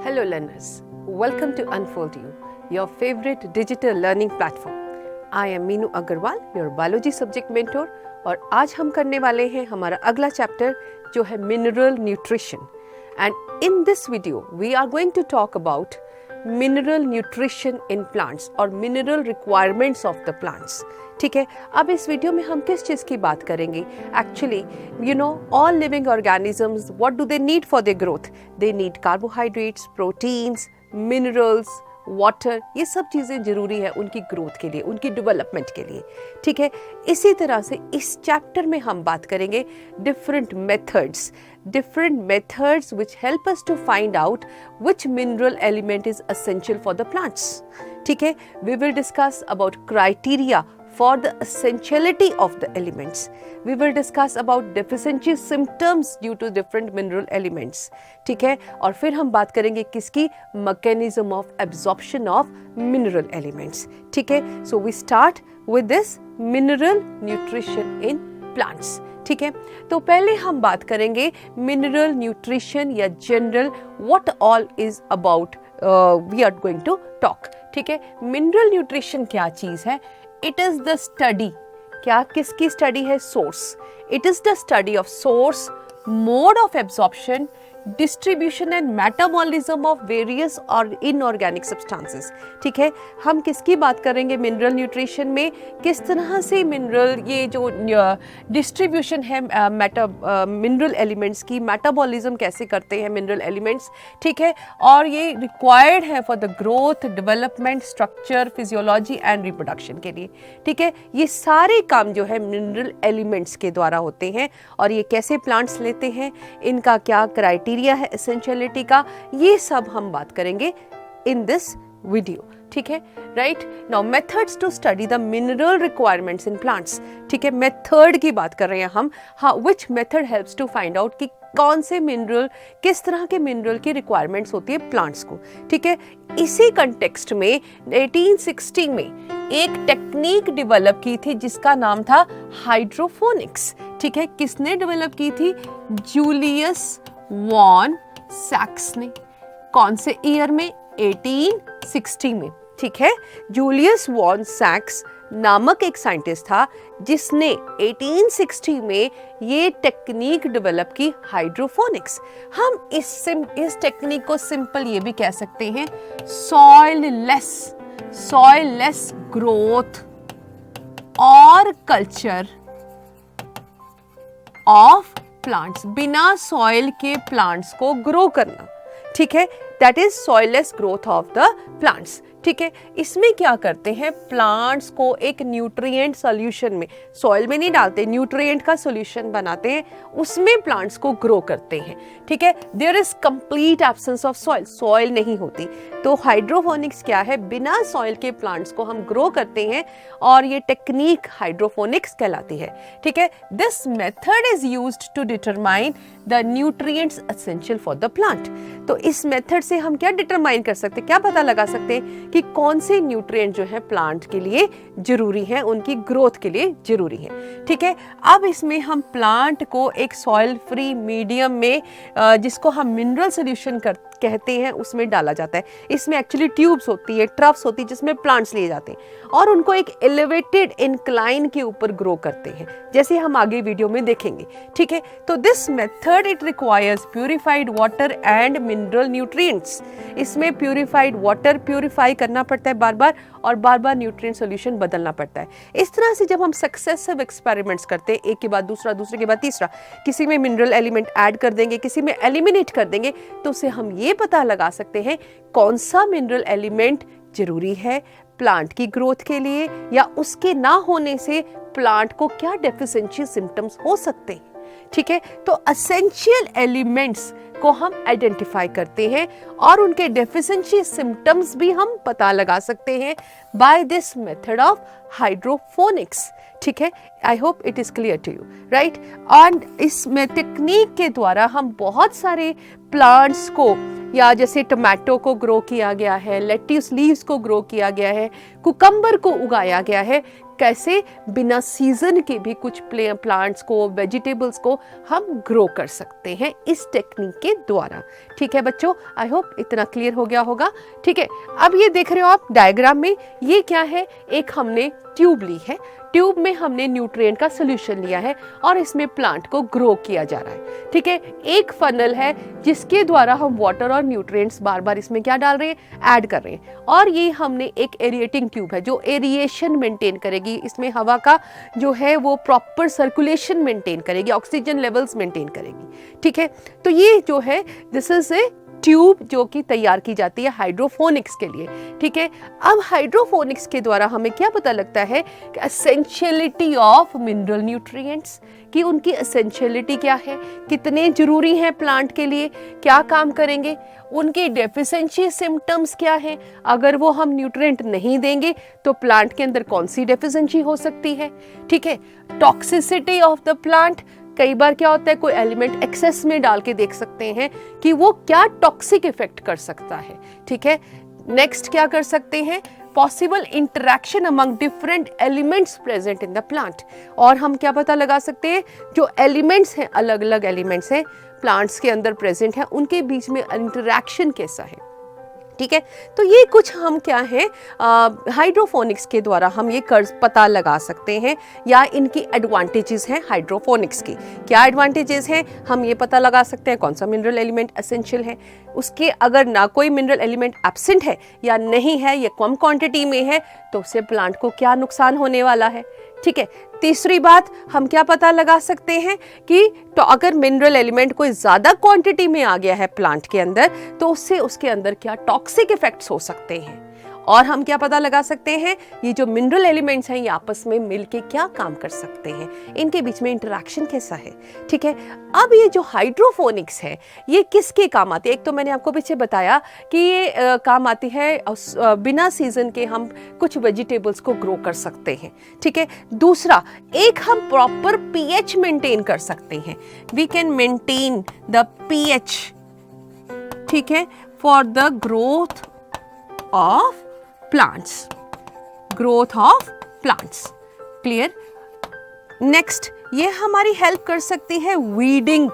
Hello learners, welcome to Unfold You, your favorite digital learning platform. I am Meenu Agarwal, your biology subject mentor और आज हम करने वाले हैं हमारा अगला चैप्टर जो है mineral nutrition. And in this video we are going to talk about mineral nutrition in plants और mineral requirements of the plants. ठीक है, अब इस वीडियो में हम किस चीज़ की बात करेंगे? Actually all living organisms, what do they need for their growth? They need carbohydrates, proteins, minerals, water, ये सब चीज़ें ज़रूरी है उनकी ग्रोथ के लिए, उनकी डेवलपमेंट के लिए. ठीक है, इसी तरह से इस चैप्टर में हम बात करेंगे different methods which help us to find out which mineral element is essential for the plants. ठीक है, we will discuss about criteria for the essentiality of the elements. We will discuss about deficiency symptoms due to different mineral elements. ठीक है, और फिर हम बात करेंगे किसकी? mechanism of absorption of mineral elements. ठीक है, so we start with this mineral nutrition in plants. ठीक है, तो पहले हम बात करेंगे मिनरल न्यूट्रिशन या general what all is about we are going to talk. ठीक है, मिनरल न्यूट्रिशन क्या चीज है? It is the study. क्या किसकी स्टडी है? Source. It is the study of source, mode of absorption, distribution and metabolism of various और inorganic substances. ठीक है, हम किसकी बात करेंगे मिनरल न्यूट्रिशन में? किस तरह से मिनरल ये जो डिस्ट्रीब्यूशन है मिनरल एलिमेंट्स की, मेटाबॉलिज्म कैसे करते हैं मिनरल एलिमेंट्स. ठीक है, और ये रिक्वायर्ड है for the growth, development, structure, physiology and reproduction के लिए. ठीक है, ये सारे काम जो है मिनरल एलिमेंट्स के द्वारा होते हैं और ये कैसे प्लांट्स लेते हैं, इनका क्या क्राइटेरिया है एसेंशियलिटी का, ये सब हम बात करेंगे इन दिस वीडियो. ठीक है, right. Now methods to study the mineral requirements in plants. ठीक है, मेथड की बात कर रहे हैं हम. हाँ, which method helps to find out कि कौन से मिनरल, किस तरह के मिनरल की रिक्वायरमेंट्स होती है प्लांट्स को. ठीक है, इसी कंटेक्स्ट में 1860 में एक टेक्निक डेवलप की थी जिसका नाम था हाइड्रोफोनिक्स. ठीक है, किसने डेवलप की थी? जूलियस वॉन सैक्स ने. कौन से ईयर में? 1860 में. ठीक है, जूलियस वॉन सैक्स नामक एक साइंटिस्ट था जिसने 1860 में ये टेक्निक डेवलप की, हाइड्रोफोनिक्स. हम इस टेक्निक को सिंपल ये भी कह सकते हैं सॉइल लेस ग्रोथ और कल्चर ऑफ प्लांट्स. बिना सॉइल के प्लांट्स को ग्रो करना. ठीक है, that is soilless growth of the plants. ठीक है, इसमें क्या करते हैं? प्लांट्स को एक न्यूट्रिएंट सॉल्यूशन में, सॉइल में नहीं डालते, न्यूट्रिएंट का सॉल्यूशन बनाते हैं, उसमें प्लांट्स को ग्रो करते हैं. ठीक है, there is complete absence of soil, soil नहीं होती. तो हाइड्रोफोनिक्स क्या है? बिना सॉइल के प्लांट्स को हम ग्रो करते हैं और ये टेक्निक हाइड्रोफोनिक्स कहलाती है. ठीक है, this method is used to determine the nutrients essential for the plant. तो इस मेथड से हम क्या डिटरमाइन कर सकते हैं, क्या पता लगा सकते हैं कि कौन से न्यूट्रिएंट जो है प्लांट के लिए जरूरी है, उनकी ग्रोथ के लिए जरूरी है. ठीक है, अब इसमें हम प्लांट को एक सॉइल फ्री मीडियम में जिसको हम मिनरल सॉल्यूशन कहते हैं उसमें डाला जाता है. इसमें एक्चुअली ट्यूब्स होती है, ट्रफ्स होती है जिसमें प्लांट्स लिए जाते हैं और उनको एक एलिवेटेड इंक्लाइन के ऊपर ग्रो करते हैं, जैसे हम आगे वीडियो में देखेंगे. ठीक है, तो this method it requires purified water and mineral nutrients. इसमें प्यूरिफाइड वाटर प्यूरिफाई करना पड़ता है बार बार और बार बार न्यूट्रिएंट सॉल्यूशन बदलना पड़ता है. इस तरह से जब हम सक्सेसिव एक्सपेरिमेंट्स करते हैं, एक के बाद दूसरा, दूसरे के बाद तीसरा, किसी में मिनरल एलिमेंट ऐड कर देंगे, किसी में एलिमिनेट कर देंगे, तो उससे हम ये पता लगा सकते हैं कौन सा मिनरल एलिमेंट जरूरी है प्लांट की ग्रोथ के लिए या उसके ना होने से प्लांट को क्या डेफिशिएंसी सिम्टम्स हो सकते हैं. ठीक है, तो एसेंशियल एलिमेंट्स को हम आइडेंटिफाई करते हैं और उनके डेफिशिएंसी सिम्टम्स भी हम पता लगा सकते हैं by this method of hydroponics. ठीक है, I hope it is clear to you, right. And इसमें टेक्निक के द्वारा हम बहुत सारे प्लांट्स को, या जैसे टमाटो को ग्रो किया गया है, लेट्यूस लीव्स को ग्रो किया गया है, कुकम्बर को उगाया गया है, कैसे बिना सीजन के भी कुछ प्लांट्स को, वेजिटेबल्स को हम ग्रो कर सकते हैं इस टेक्निक के द्वारा। ठीक है बच्चों, आई होप इतना क्लियर हो गया होगा। ठीक है, अब ये देख रहे हो आप डायग्राम में, ये क्या है, एक हमने ट्यूब ली है, ट्यूब में हमने न्यूट्रिएंट का सोल्यूशन लिया है और इसमें प्लांट को ग्रो किया जा रहा है। ठीक है, एक फनल है जिसके द्वारा हम वाटर और न्यूट्रिएंट्स बार बार इसमें क्या डाल रहे हैं, ऐड कर रहे हैं। और ये हमने एक एरिएटिंग ट्यूब है जो एरिएशन मेंटेन करेगी, इसमें हवा का जो है वो प्रॉपर सर्कुलेशन मेंटेन करेगी, ऑक्सीजन लेवल्स मेंटेन करेगी। ठीक है, तो ये जो है दिस इज ए ट्यूब जो कि तैयार की जाती है हाइड्रोफोनिक्स के लिए। ठीक है, अब हाइड्रोफोनिक्स के द्वारा हमें क्या पता लगता है कि एसेंशियलिटी ऑफ मिनरल न्यूट्रिएंट्स, कि उनकी एसेंशियलिटी क्या है, कितने जरूरी हैं प्लांट के लिए, क्या काम करेंगे, उनकी डेफिशिएंसी सिम्टम्स क्या है, अगर वो हम न्यूट्रिएंट नहीं देंगे तो प्लांट के अंदर कौन सी डेफिशिएंसी हो सकती है। ठीक है, टॉक्सिसिटी ऑफ द प्लांट, कई बार क्या होता है कोई एलिमेंट एक्सेस में डाल के देख सकते हैं कि वो क्या टॉक्सिक इफेक्ट कर सकता है। ठीक है, नेक्स्ट क्या कर सकते हैं, possible interaction among different elements present in the plant, और हम क्या पता लगा सकते हैं जो एलिमेंट्स हैं, अलग अलग एलिमेंट्स हैं प्लांट्स के अंदर प्रेजेंट हैं, उनके बीच में इंटरेक्शन कैसा है। ठीक है, तो ये कुछ हम क्या है हाइड्रोफोनिक्स के द्वारा हम ये कर पता लगा सकते हैं, या इनकी एडवांटेजेस हैं हाइड्रोफोनिक्स की। क्या एडवांटेजेस हैं, हम ये पता लगा सकते हैं कौन सा मिनरल एलिमेंट एसेंशियल है, उसके अगर ना कोई मिनरल एलिमेंट एब्सेंट है या नहीं है, या कम क्वांटिटी में है, तो उससे प्लांट को क्या नुकसान होने वाला है। ठीक है, तीसरी बात हम क्या पता लगा सकते हैं कि तो अगर मिनरल एलिमेंट कोई ज्यादा क्वांटिटी में आ गया है प्लांट के अंदर, तो उससे उसके अंदर क्या टॉक्सिक इफेक्ट्स हो सकते हैं। और हम क्या पता लगा सकते हैं, ये जो मिनरल एलिमेंट्स हैं ये आपस में मिलके क्या काम कर सकते हैं, इनके बीच में इंटरेक्शन कैसा है। ठीक है, अब ये जो हाइड्रोफोनिक्स है ये किसके काम आती है, एक तो मैंने आपको पीछे बताया कि ये काम आती है बिना सीजन के हम कुछ वेजिटेबल्स को ग्रो कर सकते हैं। ठीक है, दूसरा एक हम प्रॉपर पीएच मेंटेन कर सकते हैं, we can maintain the pH, ठीक है, for the growth of plants, growth of plants, clear। next ये हमारी हेल्प कर सकती है वीडिंग,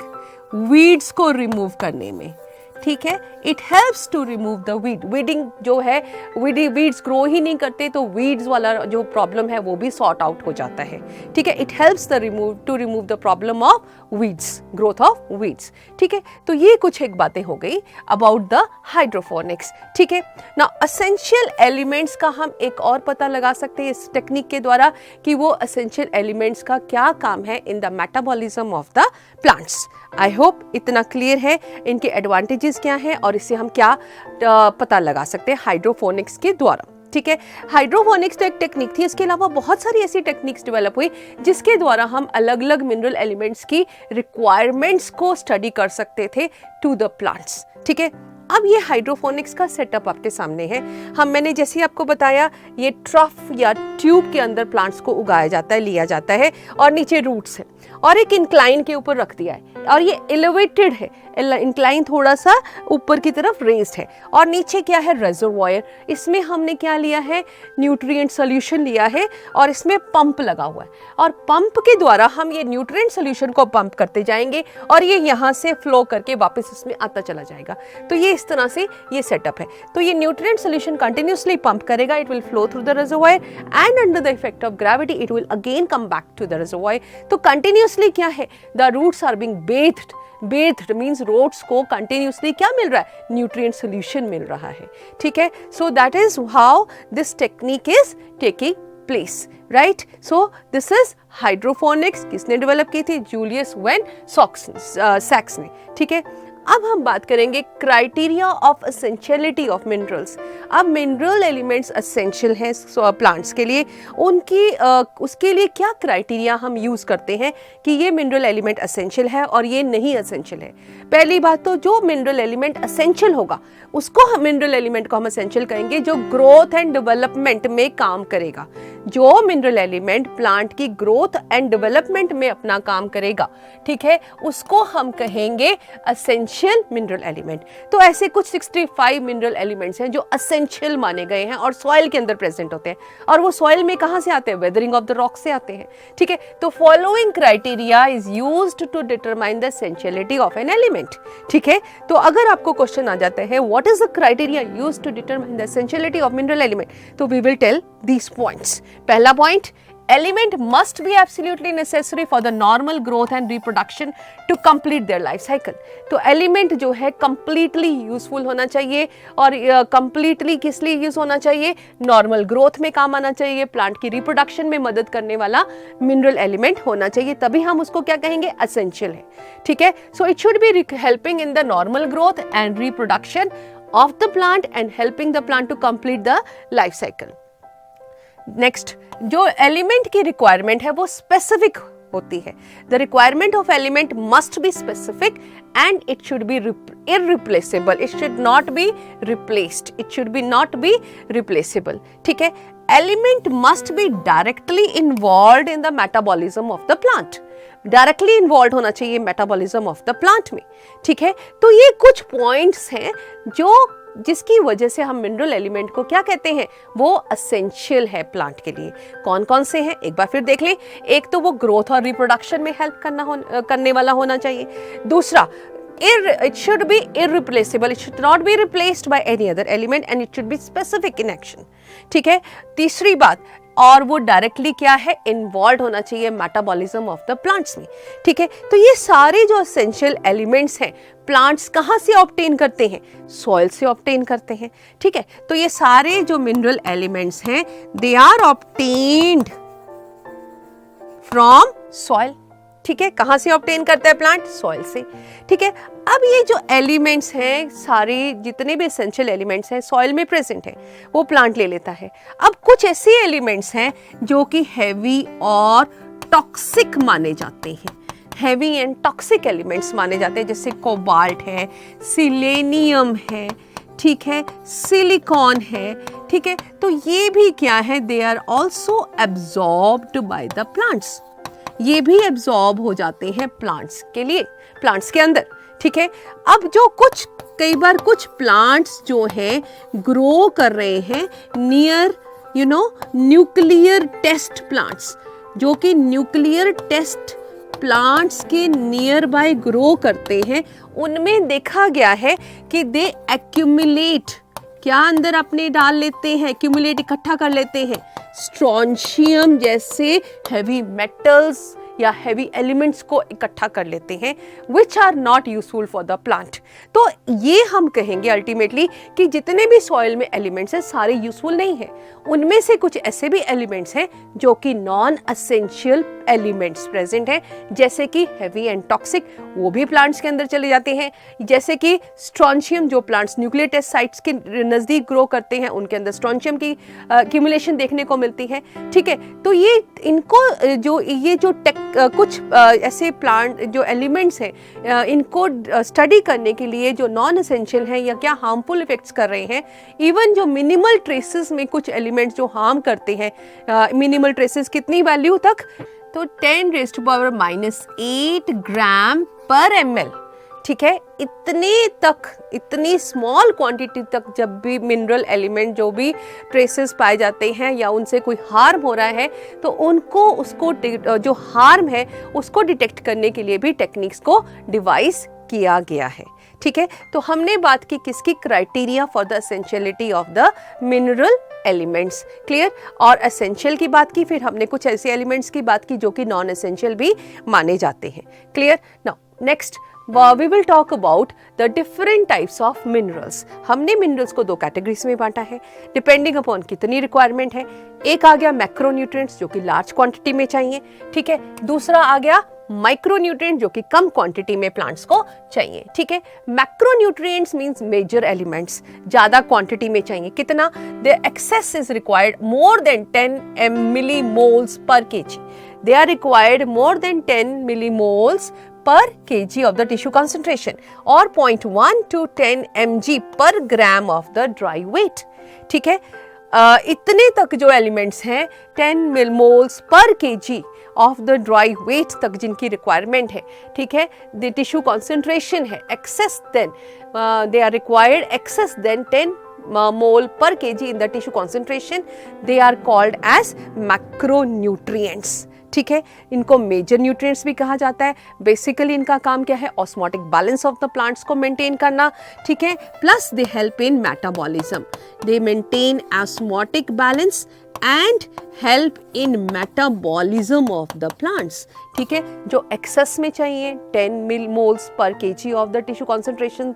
वीड्स को रिमूव करने में। ठीक है, it helps to remove the weed, weeding जो है वीड्स ग्रो ही नहीं करते तो वीड्स वाला जो प्रॉब्लम है वो भी सॉर्ट आउट हो जाता है। ठीक है, it helps the remove the problem of weeds, growth of weeds. ठीक है, तो ये कुछ एक बातें हो गई अबाउट द हाइड्रोफोनिक्स। ठीक है, ना एसेंशियल एलिमेंट्स का हम एक और पता लगा सकते हैं इस टेक्निक के द्वारा कि वो एसेंशियल एलिमेंट्स का क्या काम है in the metabolism of the plants. I hope इतना क्लियर है, इनके एडवांटेजेस क्या हैं और इससे हम क्या पता लगा सकते हैं हाइड्रोफोनिक्स के द्वारा। ठीक है, हाइड्रोफोनिक्स तो एक टेक्निक थी, इसके अलावा बहुत सारी ऐसी टेक्निक्स डेवलप हुई जिसके द्वारा हम अलग अलग मिनरल एलिमेंट्स की रिक्वायरमेंट्स को स्टडी कर सकते थे टू द प्लांट्स। ठीक है, अब ये हाइड्रोफोनिक्स का सेटअप आपके सामने है। मैंने जैसे आपको बताया ये ट्रफ या ट्यूब के अंदर प्लांट्स को उगाया जाता है, लिया जाता है, और नीचे रूट्स है और एक इंक्लाइन के ऊपर रख दिया है, और ये एलिवेटेड है, इंक्लाइन थोड़ा सा ऊपर की तरफ रेज्ड है, और नीचे क्या है रेजर्वॉयर, इसमें हमने क्या लिया है न्यूट्रिएंट सोल्यूशन लिया है, और इसमें पंप लगा हुआ है, और पंप के द्वारा हम ये न्यूट्रिएंट सोल्यूशन को पंप करते जाएंगे और ये यहाँ से फ्लो करके वापस इसमें आता चला जाएगा। तो ये इस तरह से ये सेटअप है। तो ये न्यूट्रिएंट सोल्यूशन कंटिन्यूअसली पंप करेगा, it will flow through the reservoir and under the effect of gravity it will again come back to the reservoir. तो कंटिन्यूअसली क्या है, the roots are being bathed means roots को continuously क्या मिल रहा है, nutrient solution मिल रहा है। ठीक है, so that is how this technique is taking place, right? So this is hydroponics, किसने डेवलप की थी, जूलियस वेन सैक्स ने। ठीक है, अब हम बात करेंगे criteria of essentiality of minerals. अब मिनरल एलिमेंट्स एसेंशियल हैं प्लांट्स के लिए, उनकी उसके लिए क्या क्राइटेरिया हम यूज़ करते हैं कि ये मिनरल एलिमेंट एसेंशियल है और ये नहीं एसेंशियल है। पहली बात तो जो मिनरल एलिमेंट एसेंशियल होगा उसको हम मिनरल एलिमेंट को हम एसेंशियल कहेंगे जो ग्रोथ एंड डेवलपमेंट में काम करेगा। जो मिनरल एलिमेंट प्लांट की ग्रोथ एंड डेवलपमेंट में अपना काम करेगा, ठीक है, उसको हम कहेंगे एसेंशियल मिनरल एलिमेंट। तो ऐसे कुछ 65 मिनरल एलिमेंट्स हैं जो एसेंशियल माने गए हैं और सॉइल के अंदर प्रेजेंट होते हैं। और वो सॉइल में कहाँ से आते हैं? वेदरिंग ऑफ द रॉक से आते हैं, ठीक है। तो following criteria is used to determine the essentiality of an element, ठीक है। तो अगर आपको क्वेश्चन आ जाता है what is the criteria used to determine the essentiality of mineral element, तो we will tell these points. पहला point, element must be absolutely necessary for the normal growth and reproduction to complete their life cycle. तो element जो है completely useful होना चाहिए और completely किस लिए use होना चाहिए? Normal growth में काम आना चाहिए, plant की reproduction में मदद करने वाला mineral element होना चाहिए, तभी हम उसको क्या कहेंगे? Essential है, ठीक है। So it should be helping in the normal growth and reproduction of the plant and helping the plant to complete the life cycle. Next, जो एलिमेंट की रिक्वायरमेंट है वो स्पेसिफिक होती है। The requirement of element must be specific and it should be irreplaceable, it should not be replaced, it should be not be replaceable, ठीक है। Element must be directly involve in the metabolism of the plant, directly involve होना चाहिए metabolism of the plant में, ठीक है। तो ये कुछ पॉइंट्स हैं जो जिसकी वजह से हम मिनरल एलिमेंट को क्या कहते हैं? वो एसेंशियल है प्लांट के लिए। कौन कौन से हैं एक बार फिर देख लें। एक तो वो ग्रोथ और रिप्रोडक्शन में हेल्प करने वाला होना चाहिए। दूसरा, it should be irreplaceable, it should not be replaced by any other element and it should be specific in action, ठीक है। तीसरी बात, और वो डायरेक्टली क्या है? इन्वॉल्व होना चाहिए मेटाबॉलिज्म ऑफ द प्लांट्स में, ठीक है। तो ये सारे जो एसेंशियल एलिमेंट्स हैं प्लांट्स कहाँ से ऑब्टेन करते हैं? सॉइल से ऑब्टेन करते हैं, ठीक है। तो ये सारे जो मिनरल एलिमेंट्स हैं they are obtained from soil, ठीक है। कहाँ से ऑब्टेन करता है प्लांट? सॉइल से, ठीक है। अब ये जो एलिमेंट्स हैं, सारे जितने भी एसेंशियल एलिमेंट्स हैं सॉइल में प्रेजेंट है, वो प्लांट ले लेता है। अब कुछ ऐसे एलिमेंट्स हैं जो कि हैवी और टॉक्सिक माने जाते हैं, हैवी एंड टॉक्सिक एलिमेंट्स माने जाते हैं, जैसे कोबाल्ट है, सिलेनियम है, ठीक है, सिलिकॉन है, ठीक है। तो ये भी क्या है? They are also absorbed by the plants, ये भी एब्जॉर्ब हो जाते हैं प्लांट्स के लिए, प्लांट्स के अंदर, ठीक है। अब जो कुछ कई बार कुछ प्लांट्स जो हैं ग्रो कर रहे हैं नियर न्यूक्लियर टेस्ट प्लांट्स, जो कि न्यूक्लियर टेस्ट प्लांट्स के नियर बाय ग्रो करते हैं, उनमें देखा गया है कि दे एक्यूमुलेट, क्या अंदर अपने डाल लेते हैं? एक्यूमुलेट, इकट्ठा कर लेते हैं स्ट्रोंशियम जैसे हैवी मेटल्स या हैवी एलिमेंट्स को इकट्ठा कर लेते हैं which are not useful for the plant. तो ये हम कहेंगे अल्टीमेटली कि जितने भी सॉइल में एलिमेंट्स हैं सारे यूजफुल नहीं है, उनमें से कुछ ऐसे भी एलिमेंट्स हैं जो कि नॉन एसेंशियल एलिमेंट्स प्रेजेंट हैं, जैसे कि हैवी एंड टॉक्सिक, वो भी प्लांट्स के अंदर चले जाते हैं, जैसे कि स्ट्रोंशियम, जो प्लांट्स न्यूक्लियर टेस्ट साइट्स के नज़दीक ग्रो करते हैं उनके अंदर स्ट्रोंशियम की एक्यूमुलेशन देखने को मिलती है, ठीक है। तो ये इनको जो कुछ ऐसे प्लांट जो एलिमेंट्स हैं इनको स्टडी करने के लिए जो नॉन एसेंशियल हैं या क्या हार्मफुल इफेक्ट्स कर रहे हैं, इवन जो मिनिमल ट्रेसेस में कुछ एलिमेंट्स जो हार्म करते हैं, मिनिमल ट्रेसेस कितनी वैल्यू तक? तो 10⁻⁸ ग्राम पर ml, ठीक है। इतने तक, इतनी स्मॉल क्वांटिटी तक जब भी मिनरल एलिमेंट जो भी ट्रेसेस पाए जाते हैं या उनसे कोई हार्म हो रहा है तो उनको उसको जो हार्म है उसको डिटेक्ट करने के लिए भी टेक्निक्स को डिवाइस किया गया है, ठीक है। तो हमने बात की किसकी? Criteria for the essentiality of the mineral elements, clear. और एसेंशियल की बात की, फिर हमने कुछ ऐसे एलिमेंट्स की बात की जो कि नॉन एसेंशियल भी माने जाते हैं, clear. Now next we will talk about the different types of minerals. हमने मिनरल्स को दो कैटेगरीज में बांटा है डिपेंडिंग अपॉन कितनी रिक्वायरमेंट है। एक आ गया मैक्रोन्यूट्रिएंट्स जो कि लार्ज क्वांटिटी में चाहिए, ठीक है। दूसरा आ गया माइक्रोन्यूट्रिएंट जो कि कम क्वांटिटी में प्लांट्स को चाहिए, ठीक है। मैक्रोन्यूट्रिएंट्स मींस मेजर एलिमेंट्स, ज्यादा क्वांटिटी में चाहिए। कितना? The excess is required more than 10 millimoles per kg, they are required more than 10 millimoles per kg of the tissue concentration और 0.1 to 10 mg per gram of the dry weight, ठीक है। इतने तक जो एलिमेंट्स हैं 10 मिलमोल्स पर KG of the dry weight तक जिनकी रिक्वायरमेंट है, ठीक है, द टिश्यू कॉन्सेंट्रेशन है excess then they are required excess then 10 mole per kg in the tissue concentration, they are called as macronutrients. ठीक है, इनको मेजर न्यूट्रिएंट्स भी कहा जाता है. बेसिकली इनका काम क्या है? Osmotic balance of the plants को मेंटेन करना, ठीक है, plus they help in metabolism. They maintain osmotic balance and help in metabolism of the plants. ठीक है, जो एक्सेस में चाहिए 10 मिलमोल्स पर KG of the tissue concentration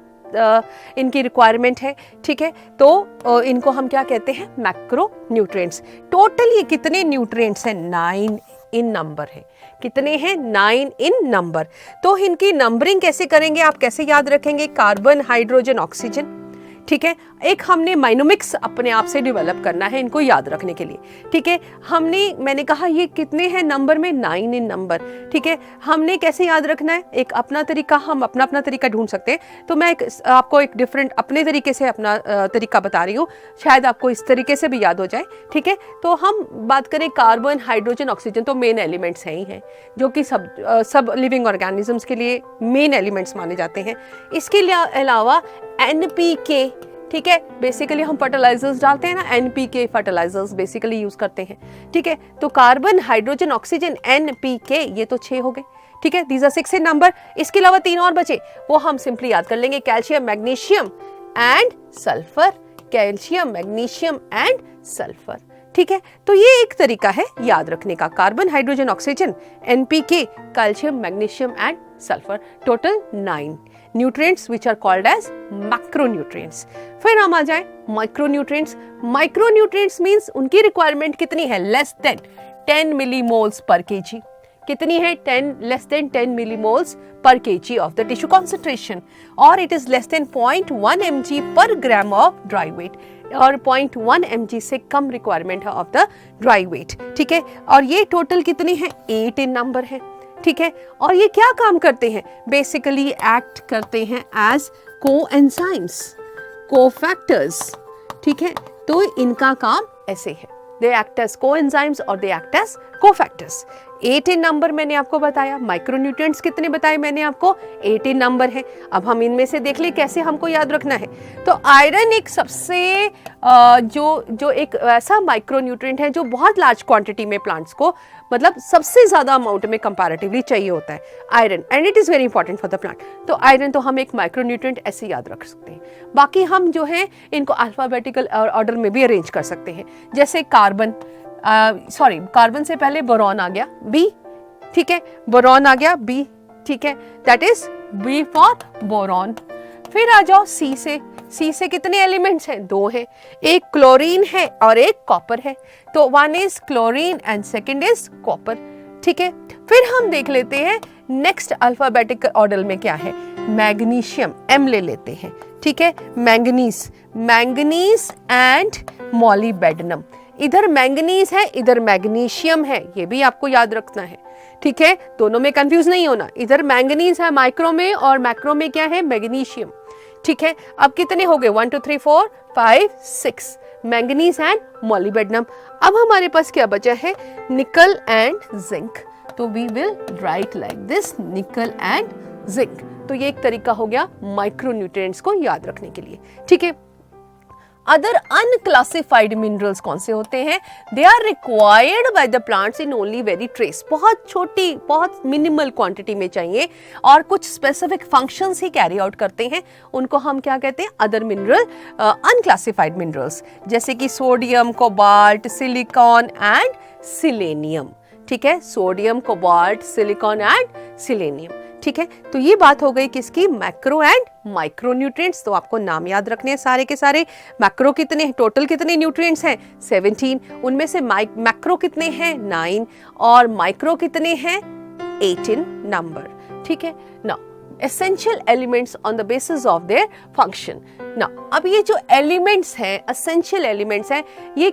इनकी रिक्वायरमेंट है. ठीक है, तो इनको हम क्या कहते हैं? Macro nutrients. टोटल ये कितने न्यूट्रिएंट्स हैं? 9 इन नंबर है. कितने हैं? 9 इन नंबर. तो इनकी नंबरिंग कैसे करेंगे, आप कैसे याद रखेंगे? Carbon, hydrogen, oxygen. ठीक है, एक हमने माइनोमिक्स अपने आप से डेवलप करना है इनको याद रखने के लिए. ठीक है, मैंने कहा ये कितने हैं नंबर में? 9 इन नंबर. ठीक है, हमने कैसे याद रखना है? एक अपना तरीका, हम अपना तरीका ढूंढ सकते हैं. तो मैं आपको एक डिफरेंट अपने तरीके से अपना तरीका बता रही हूँ, शायद आपको इस तरीके से भी याद हो जाए. ठीक है, तो हम बात करें कार्बन, हाइड्रोजन, ऑक्सीजन, तो मेन एलिमेंट्स हैं ही हैं जो कि सब लिविंग ऑर्गेनिजम्स के लिए मेन एलिमेंट्स माने जाते हैं. इसके अलावा NPK. ठीक है, बेसिकली हम फर्टिलाइजर्स डालते हैं ना, NPK फर्टिलाइजर्स बेसिकली यूज करते हैं. ठीक है, तो कार्बन, हाइड्रोजन, ऑक्सीजन, NPK, ये तो 6 हो गए. ठीक है, दीज आर 6 इन नंबर. इसके अलावा 3 और बचे, वो हम सिंपली याद कर लेंगे. Calcium, magnesium and sulphur. Calcium, magnesium and sulphur. ठीक है, तो ये एक तरीका है याद रखने का. Carbon, hydrogen, oxygen, NPK, calcium, magnesium and sulphur. Total 9 nutrients which are called as macronutrients. फिर हम आ जाए माइक्रोन्यूट्रिएंट्स. माइक्रोन्यूट्रिएंट्स मींस उनकी रिक्वायरमेंट कितनी है? Less than 10 millimoles per kg. कितनी है? Less than 10 millimoles per KG of the tissue concentration, और it is less than 0.1 mg पर ग्राम ऑफ ड्राई वेट, और 0.1 mg से कम रिक्वायरमेंट है ऑफ द ड्राई वेट. ठीक है, और ये टोटल कितनी है? 8 इन नंबर है. ठीक है, और ये क्या काम करते हैं? बेसिकली एक्ट करते हैं एज कोएंजाइम्स, कोफैक्टर्स. ठीक है, तो इनका काम ऐसे है. दे एक्ट एज कोएंजाइम्स और they act as cofactors. 8 in number मैंने आपको बताया. माइक्रोन्यूट्रिएंट्स कितने बताए मैंने आपको? 8 इन नंबर है. अब हम इनमें से देख ले कैसे हमको याद रखना है. तो आयरन एक सबसे जो एक ऐसा माइक्रोन्यूट्रिएंट है जो बहुत लार्ज क्वांटिटी में प्लांट्स को, मतलब सबसे ज्यादा अमाउंट में कंपैरेटिवली चाहिए होता है iron, and it is very important for the plant. तो आयरन तो हम एक माइक्रोन्यूट्रिएंट ऐसे याद रख सकते हैं. बाकी हम जो है इनको अल्फाबेटिकल ऑर्डर में भी अरेंज कर सकते हैं. जैसे कार्बन से पहले बोरॉन आ गया, B. ठीक है, बोरॉन आ गया B. ठीक है, that is B for boron. फिर आ जाओ C से कितने एलिमेंट्स हैं? 2 हैं. एक क्लोरीन है और एक कॉपर है. तो 1 is chlorine and second is copper. ठीक है, फिर हम देख लेते हैं नेक्स्ट अल्फाबेटिक ऑर्डर में क्या है. मैग्नीशियम, M ले लेते हैं. ठीक है, मैंगनीज एंड मॉलिबेडनम. इधर मैंगनीज है, इधर मैग्नीशियम है, ये भी आपको याद रखना है. ठीक है, दोनों में कंफ्यूज नहीं होना. इधर मैंगनीज है माइक्रो में, और मैक्रो में क्या है? मैग्नीशियम. ठीक है, अब कितने हो गए? 1 2 3 4 5 6 मैंगनीज एंड मॉलिबेडनम. अब हमारे पास क्या बचा है? Nickel and zinc. तो we will write like this, nickel and zinc. तो ये एक तरीका हो गया माइक्रोन्यूट्रिएंट्स को याद रखने के लिए. ठीक है, अदर अनक्लासिफाइड मिनरल्स कौन से होते हैं? They are required by the plants in only very trace. बहुत छोटी, बहुत मिनिमल क्वांटिटी में चाहिए और कुछ स्पेसिफिक फंक्शंस ही कैरी आउट करते हैं. उनको हम क्या कहते हैं? अदर मिनरल, अनक्लासिफाइड मिनरल्स, जैसे कि sodium, cobalt, silicon and selenium. ठीक है, sodium, cobalt, silicon and selenium. ठीक है, तो ये बात हो गई किसकी? Macro and micro nutrients. तो आपको नाम याद रखने हैं सारे के सारे. मैक्रो कितने, टोटल कितने न्यूट्रिएंट्स हैं? 17. उनमें से मैक्रो कितने हैं? 9. और माइक्रो कितने हैं? 8 इन नंबर. ठीक है, now essential elements on the basis of their function. Now अब ये जो एलिमेंट्स हैं, एसेंशियल एलिमेंट्स हैं, ये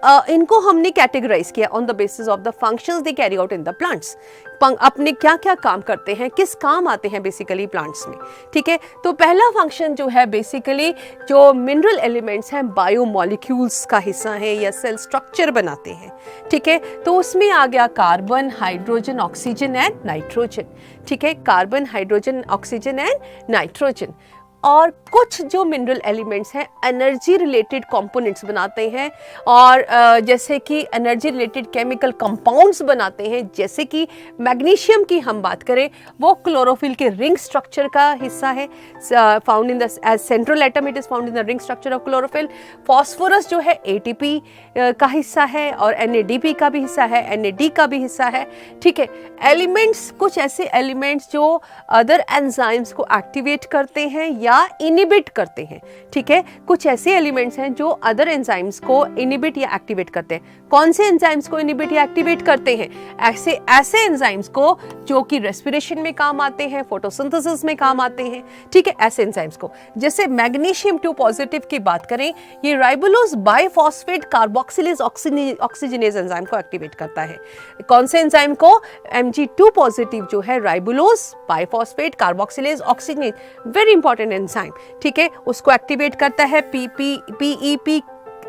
इनको हमने कैटेगराइज किया on the basis of the functions they carry out in the plants. अपने क्या क्या काम करते हैं, किस काम आते हैं बेसिकली प्लांट्स में, ठीक है। तो पहला फंक्शन जो है बेसिकली जो मिनरल एलिमेंट्स हैं बायोमोलिक्यूल्स का हिस्सा है या सेल स्ट्रक्चर बनाते हैं, ठीक है। तो उसमें आ गया carbon, hydrogen, oxygen and nitrogen, ठीक है। Carbon, hydrogen, oxygen and nitrogen. और कुछ जो मिनरल एलिमेंट्स हैं एनर्जी रिलेटेड कंपोनेंट्स बनाते हैं, और जैसे कि एनर्जी रिलेटेड केमिकल कंपाउंड्स बनाते हैं, जैसे कि मैग्नीशियम की हम बात करें वो क्लोरोफिल के रिंग स्ट्रक्चर का हिस्सा है, found in the as central atom it is found in the ring structure of chlorophyll. Phosphorus जो है एटीपी का हिस्सा है और एनएडीपी का भी हिस्सा है, एनएडी का भी हिस्सा है, ठीक है। एलिमेंट्स, कुछ ऐसे एलिमेंट्स जो अदर एंजाइम्स को एक्टिवेट करते हैं या इनिबिट करते हैं, ठीक है। कुछ ऐसे एलिमेंट्स हैं जो अदर एंजाइम्स को इनिबिट या एक्टिवेट करते हैं। कौन से एंजाइम्स को इनिबिट या एक्टिवेट करते हैं? ऐसे एंजाइम्स को जो कि रेस्पिरेशन में काम आते हैं, फोटोसिंथेसिस में काम आते हैं, ठीक है, ऐसे एंजाइम्स को। जैसे मैग्नीशियम 2 पॉजिटिव की बात करें, ये राइबोलोज बाइफॉस्फेट कार्बोक्सिलेज ऑक्सीजनेज एंजाइम को एक्टिवेट करता है। कौन से एंजाइम को? Mg2 पॉजिटिव जो है राइबोलोज biphosphate carboxylase oxygenase, very important enzyme, ठीक है, उसको एक्टिवेट करता है। पीईपी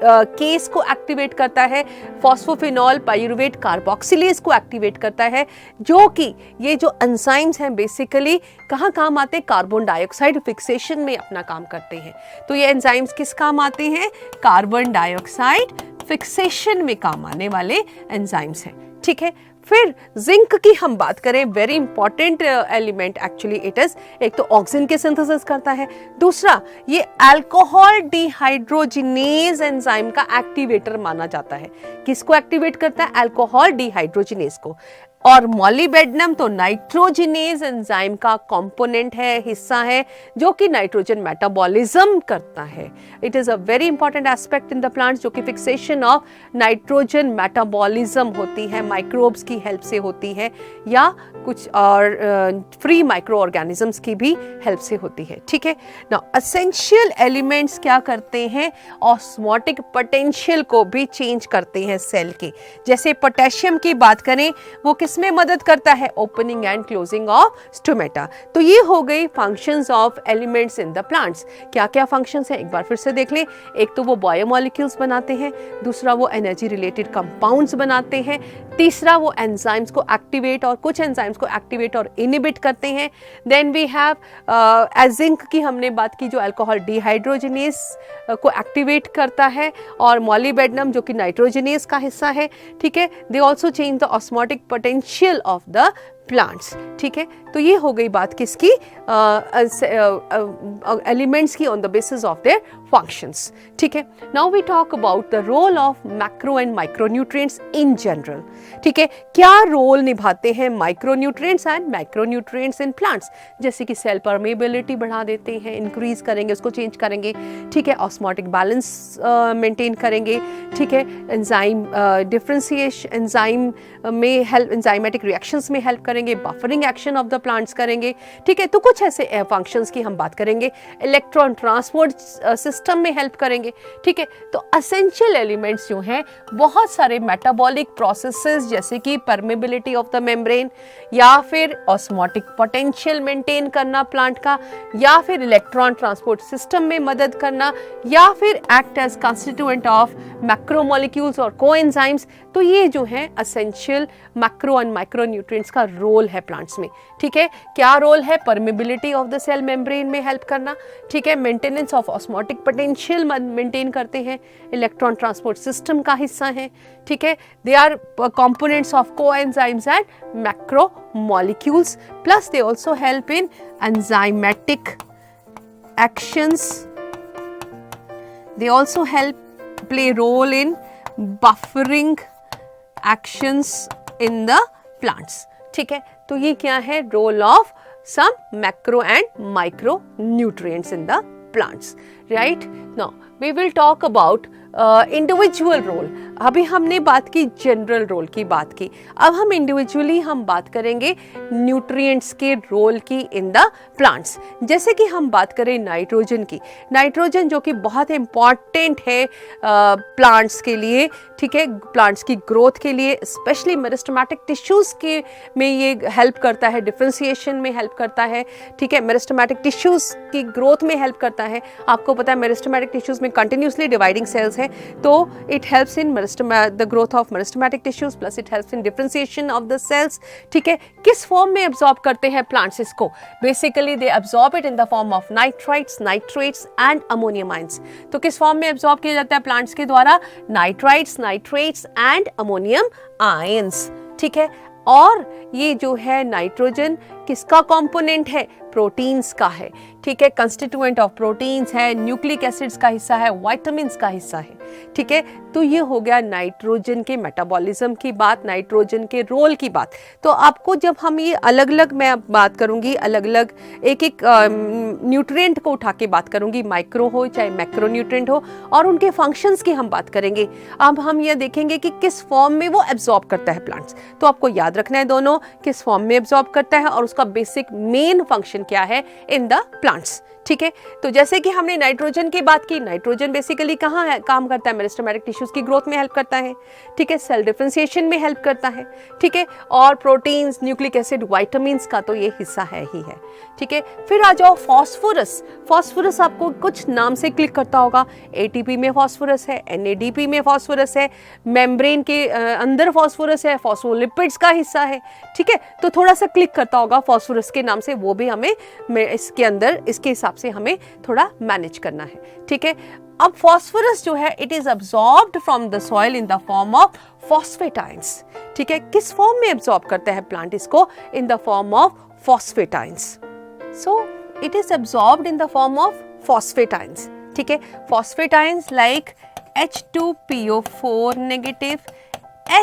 केस को एक्टिवेट करता है, फॉस्फोफिनॉल पाइरुवेट कार्बोक्सिलेज को एक्टिवेट करता है, जो कि ये जो एंजाइम्स हैं बेसिकली कहाँ काम आते हैं? कार्बन डाइऑक्साइड फिक्सेशन में अपना काम करते हैं। तो ये एंजाइम्स किस काम आते हैं? कार्बन डाइऑक्साइड फिक्सेशन में काम आने वाले एंजाइम्स हैं, ठीक है। फिर जिंक की हम बात करें, very important element actually it is. एक तो ऑक्सीजन के सिंथेसिस करता है, दूसरा ये अल्कोहल डिहाइड्रोजिनेज एंजाइम का एक्टिवेटर माना जाता है। किसको एक्टिवेट करता है? अल्कोहल डिहाइड्रोजिनेज को। और मॉलिबेडनम तो नाइट्रोजिनेज एंजाइम का कंपोनेंट है, हिस्सा है, जो कि नाइट्रोजन मेटाबॉलिज्म करता है। It is a very important aspect in the plants, जो कि फिक्सेशन ऑफ नाइट्रोजन मेटाबॉलिज्म होती है, माइक्रोब्स की हेल्प से होती है या कुछ और फ्री माइक्रो ऑर्गेनिजम्स की भी हेल्प से होती है, ठीक है। नाउ एसेंशियल एलिमेंट्स क्या करते हैं? ऑस्मोटिक पोटेंशियल को भी चेंज करते हैं सेल के। जैसे पोटेशियम की बात करें, वो किसमें मदद करता है? Opening and closing of stomata. तो ये हो गई functions of elements in the plants. क्या क्या फंक्शंस हैं एक बार फिर से देख लें। एक तो वो बायोमोलिक्यूल्स बनाते हैं, दूसरा वो एनर्जी रिलेटेड कंपाउंड्स बनाते हैं, तीसरा वो एंजाइम्स को एक्टिवेट और कुछ एंजाइम्स को एक्टिवेट और इनिबिट करते हैं। देन वी हैव जिंक की हमने बात की, जो अल्कोहल डिहाइड्रोजिनेज को एक्टिवेट करता है, और मॉलिबेडनम जो कि नाइट्रोजिनेज का हिस्सा है, ठीक है। They also change the osmotic potential of the plants, ठीक है। तो ये हो गई बात किसकी? एलिमेंट्स की on the basis of their functions, ठीक है। Now we talk about the role of macro and micronutrients in general, ठीक है। क्या रोल निभाते हैं micronutrients and micronutrients in plants? जैसे कि सेल परमेबिलिटी बढ़ा देते हैं, इंक्रीज करेंगे, उसको चेंज करेंगे, ठीक है। ऑस्मोटिक बैलेंस मेंटेन करेंगे, ठीक है। एंजाइम डिफरेंशिएशन, एंजाइम में हेल्प, एंजाइमेटिक रिएक्शंस में हेल्प करेंगे, buffering action of the plants करेंगे, ठीक है। तो कुछ ऐसे फंक्शंस की हम बात करेंगे। इलेक्ट्रॉन ट्रांसपोर्ट सिस्टम में हेल्प करेंगे, ठीक है। तो एसेंशियल एलिमेंट्स जो हैं, बहुत सारे मेटाबॉलिक प्रोसेसेस जैसे कि परमेबिलिटी ऑफ द मेम्ब्रेन, या फिर ऑस्मोटिक पोटेंशियल मेंटेन करना प्लांट का, या फिर इलेक्ट्रॉन ट्रांसपोर्ट सिस्टम में मदद करना, या फिर act as constituent of macromolecules और कोएंजाइम्स। तो ये जो है एसेंशियल मैक्रो एंड माइक्रोन्यूट्रिएंट्स का रोल है प्लांट्स में, ठीक है। क्या रोल है? Permeability of the cell membrane में हेल्प करना, ठीक है। Maintenance of osmotic potential maintain करते हैं, इलेक्ट्रॉन ट्रांसपोर्ट सिस्टम का हिस्सा है, ठीक है। They are components of coenzymes and macro molecules, plus they also help in enzymatic actions. They also play role in buffering actions in the plants. ठीक है, तो ये क्या है? Role of some macro and micro nutrients in the plants, right? Now we will talk about individual role. अभी हमने बात की जनरल रोल की बात की, अब हम इंडिविजुअली हम बात करेंगे न्यूट्रिएंट्स के रोल की इन द प्लांट्स। जैसे कि हम बात करें नाइट्रोजन की, नाइट्रोजन जो कि बहुत इम्पॉर्टेंट है प्लांट्स के लिए, ठीक है, प्लांट्स की ग्रोथ के लिए, स्पेशली मेरिस्टेमेटिक टिश्यूज़ के में ये हेल्प करता है, डिफ्रेंसिएशन में हेल्प करता है, ठीक है, मेरिस्टेमेटिक टिश्यूज़ की ग्रोथ में हेल्प करता है। आपको पता है मेरिस्टेमेटिक टिश्यूज़ में कंटिन्यूसली डिवाइडिंग सेल्स हैं, तो it helps in the growth of meristematic tissues, plus it helps in differentiation of the cells. ठीक है, किस फॉर्म में एब्जॉर्ब करते हैं प्लांट्स इसको? Basically they absorb it in the form of nitrites, nitrates and ammonium ions. तो किस form में एब्जॉर्ब किया जाता है प्लांट्स के द्वारा? Nitrites, nitrates and ammonium ions. ठीक है, और ये जो है नाइट्रोजन किसका कंपोनेंट है? प्रोटीन्स का है। ठीक है, कंस्टिट्यूएंट ऑफ प्रोटीन्स है, न्यूक्लिक एसिड्स का हिस्सा है, विटामिन्स का हिस्सा है। ठीक है, तो ये हो गया नाइट्रोजन के मेटाबॉलिज्म की बात, नाइट्रोजन के रोल की बात। तो आपको जब हम ये अलग अलग, मैं बात करूंगी अलग अलग एक एक न्यूट्रिएंट को उठा के बात करूंगी, माइक्रो हो चाहे मैक्रो न्यूट्रिएंट हो, और उनके फंक्शंस की हम बात करेंगे। अब हम ये देखेंगे कि किस फॉर्म में वो एब्जॉर्ब करता है प्लांट्स। तो आपको याद रखना है दोनों, किस फॉर्म में एब्जॉर्ब करता है और उसका बेसिक मेन फंक्शन क्या है इन द प्लांट्स। ठीक है, तो जैसे कि हमने नाइट्रोजन की बात की, नाइट्रोजन बेसिकली कहाँ है काम करता है? मेरिस्टेमेटिक टिश्यूज की ग्रोथ में हेल्प करता है। ठीक है, सेल डिफरेंशिएशन में हेल्प करता है। ठीक है, और प्रोटीन्स, न्यूक्लिक एसिड, विटामिन्स का तो ये हिस्सा है ही है। ठीक है, फिर आ जाओ फॉस्फोरस। फॉस्फोरस आपको कुछ नाम से क्लिक करता होगा। एटीपी में फॉस्फोरस है, एनएडीपी में फॉस्फोरस है, मेम्ब्रेन के अंदर फॉस्फोरस है, फॉस्फोलिपिड्स का हिस्सा है। ठीक है, तो थोड़ा सा क्लिक करता होगा फॉस्फोरस के नाम से, वो भी हमें इसके अंदर इसके हिसाब से हमें थोड़ा मैनेज करना है। ठीक है, अब फॉस्फोरस जो है it is absorbed from the soil in the form of phosphate ions. ठीक है, किस फॉर्म में एब्सॉर्ब करता है प्लांट इसको? In the form of phosphate ions. So it is absorbed in the form of phosphate ions. ठीक है, phosphate ions like H2PO4 negative,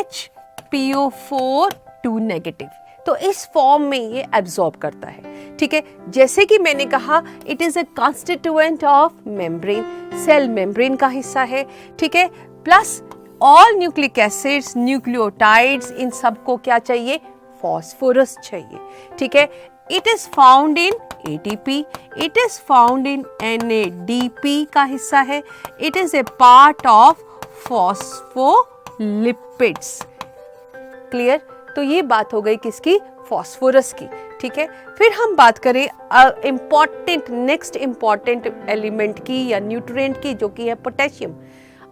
HPO4 2 negative, तो इस फॉर्म में ये एब्सॉर्ब करता है। ठीक है, जैसे कि मैंने कहा it is a constituent of membrane, cell membrane का हिस्सा है। ठीक है, plus all nucleic acids, nucleotides, इन सबको क्या चाहिए? फॉस्फोरस चाहिए। ठीक है, it is found in ATP, it is found in NADP का हिस्सा है, it is a part of phospholipids. Clear? तो ये बात हो गई किसकी? फॉस्फोरस की। ठीक है, फिर हम बात करें नेक्स्ट इंपॉर्टेंट एलिमेंट की या न्यूट्रिएंट की, जो कि है पोटेशियम।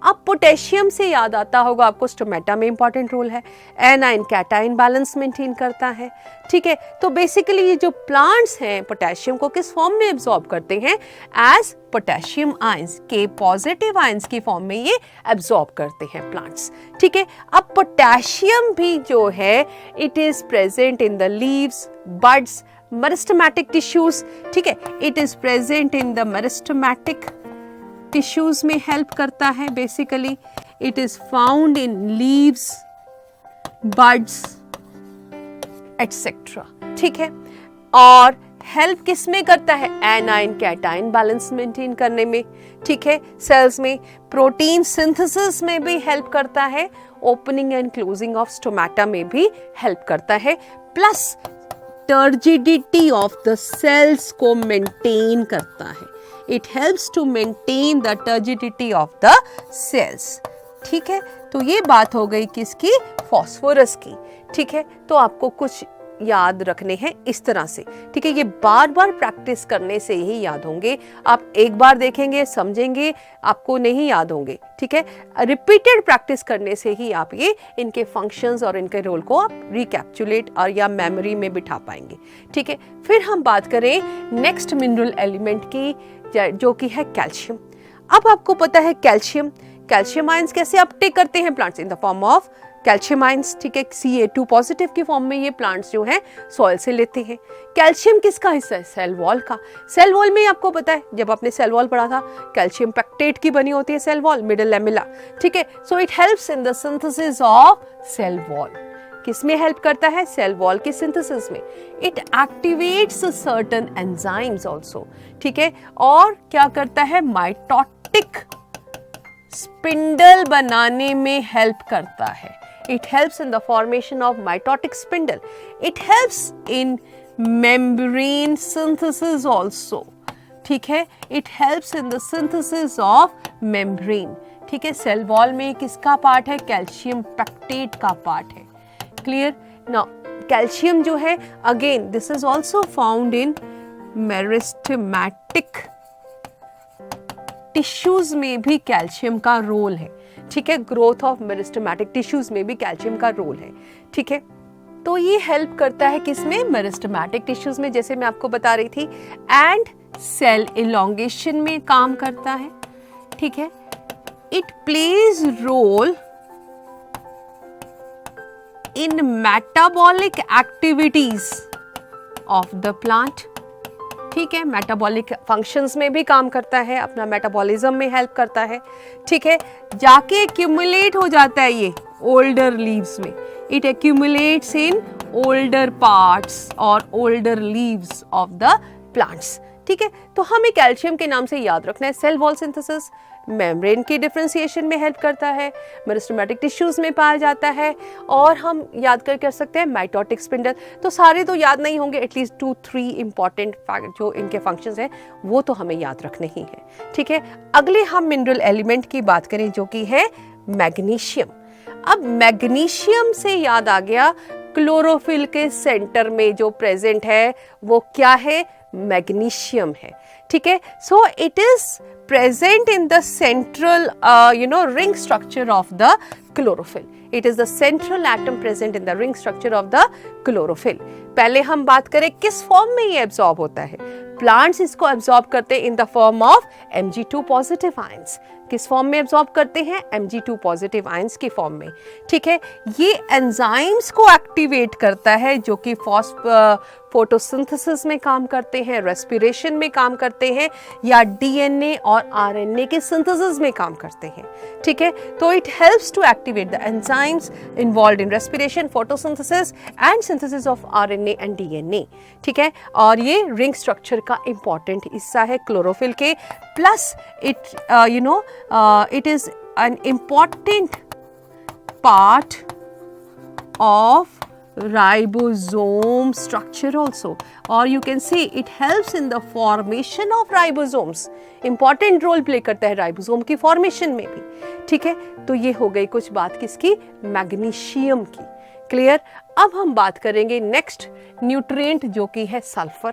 अब पोटेशियम से याद आता होगा आपको स्टोमेटा में इंपॉर्टेंट रोल है, एनाइन कैटाइन बैलेंस मेंटेन करता है। ठीक है, तो बेसिकली ये जो प्लांट्स हैं पोटेशियम को किस फॉर्म में एब्सॉर्ब करते हैं? एज पोटेशियम आयंस, के पॉजिटिव आयंस की फॉर्म में ये एब्सॉर्ब करते हैं प्लांट्स। ठीक है, अब पोटेशियम भी जो है it is present in the leaves, buds, meristematic tissues. ठीक है, it is present in the meristematic tissues में हेल्प करता है। Basically it is found in leaves, buds etcetera. ठीक है, और हेल्प किस में करता है? एनाइन कैटाइन बैलेंस मेंटेन करने में। ठीक है, सेल्स में प्रोटीन सिंथेसिस में भी हेल्प करता है, opening and closing of stomata में भी हेल्प करता है, plus turgidity of the cells को मेंटेन करता है। It helps to maintain the turgidity of the cells. ठीक है, तो ये बात हो गई किसकी? फॉस्फोरस की। ठीक है, तो आपको कुछ याद रखने हैं इस तरह से। ठीक है, ये बार बार प्रैक्टिस करने से ही याद होंगे। आप एक बार देखेंगे, समझेंगे, आपको नहीं याद होंगे। ठीक है, रिपीटेड प्रैक्टिस करने से ही आप ये इनके फंक्शंस और इनके रोल को आप रिकैप्चुलेट और या मेमोरी में बिठा पाएंगे। ठीक है, फिर हम बात करें नेक्स्ट मिनरल एलिमेंट की, जो कि है कैल्शियम। अब आपको पता है कैल्शियम आयंस कैसे अपटेक करते हैं plants? In the form of calcium ions. ठीक है, Ca2 पॉजिटिव की फॉर्म में ये प्लांट्स जो हैं सॉइल से लेते हैं। कैल्शियम किसका हिस्सा है? सेल वॉल का। सेल वॉल में आपको पता है, जब आपने सेल वॉल पढ़ा था, कैल्शियम पेक्टेट की बनी होती है सेल वॉल, मिडल लैमेला। ठीक है, so it helps in the synthesis of cell wall. किस में हेल्प करता है? सेल वॉल के सिंथेसिस में। It activates certain enzymes also. ठीक है, और क्या करता है? माइटोटिक स्पिंडल बनाने में हेल्प करता है. It helps in the formation of mitotic spindle. It helps in membrane synthesis also. ठीक है, it helps in the synthesis of membrane. ठीक है, सेल वॉल में किसका पार्ट है? कैल्शियम पेक्टेट का पार्ट है. क्लियर? नाउ कैल्शियम जो है, again this is also found in meristematic tissues में भी कैल्शियम का रोल है. ठीक है, ग्रोथ ऑफ मेरिस्टेमेटिक टिश्यूज में भी कैल्शियम का रोल है. ठीक है, तो ये हेल्प करता है किसमें? मेरिस्टेमेटिक टिश्यूज में, जैसे मैं आपको बता रही थी. एंड सेल इलोंगेशन में काम करता है. ठीक है, it plays role in metabolic activities of the plant. ठीक है, मेटाबॉलिक फंक्शंस में भी काम करता है, अपना मेटाबॉलिज्म में हेल्प करता है. ठीक है, जाके एक्यूमुलेट हो जाता है ये ओल्डर लीव्स में. It accumulates in older parts और older leaves of the plants. ठीक है, तो हमें कैल्शियम के नाम से याद रखना है. सेल वॉल सिंथेसिस, मेम्ब्रेन की डिफरेंशिएशन में हेल्प करता है, मेरिस्टेमेटिक टिश्यूज में पाया जाता है, और हम याद कर सकते हैं माइटोटिक स्पिंडल. तो सारे तो याद नहीं होंगे, एटलीस्ट 2-3 इंपॉर्टेंट फैक्ट जो इनके फंक्शंस हैं वो तो हमें याद रखने ही हैं. ठीक है, अगले हम मिनरल एलिमेंट की बात करें जो कि है मैग्नीशियम. अब मैग्नीशियम से याद आ गया, क्लोरोफिल के सेंटर में जो प्रेजेंट है वो क्या है? मैग्नीशियम है. ठीक है, so it is present in the central ring structure of the chlorophyll. It is the central atom present in the ring structure of the chlorophyll. पहले हम बात करें किस फॉर्म में ये एब्जॉर्ब होता है. प्लांट्स इसको एब्जॉर्ब करते हैं in the form of Mg2 positive ions. किस फॉर्म में एब्जॉर्ब करते हैं? Mg2 पॉजिटिव आयंस की फॉर्म में. ठीक है, ये एंजाइम्स को एक्टिवेट करता है जो कि फोटोसिंथेसिस में काम करते हैं, रेस्पिरेशन में काम करते हैं, या डीएनए और आरएनए के सिंथेसिस में काम करते हैं. ठीक है, तो it helps to activate the enzymes involved in respiration, photosynthesis and synthesis of RNA and DNA. ठीक है, और ये रिंग स्ट्रक्चर का इंपॉर्टेंट हिस्सा है क्लोरोफिल के. Plus it is an important part of ribosome structure also, or you can say it helps in the formation of ribosomes. important role play करता है राइबोसोम की फॉर्मेशन में भी. ठीक है, तो ये हो गई कुछ बात किसकी? मैग्नीशियम की. क्लियर? अब हम बात करेंगे नेक्स्ट न्यूट्रिएंट जो कि है सल्फर.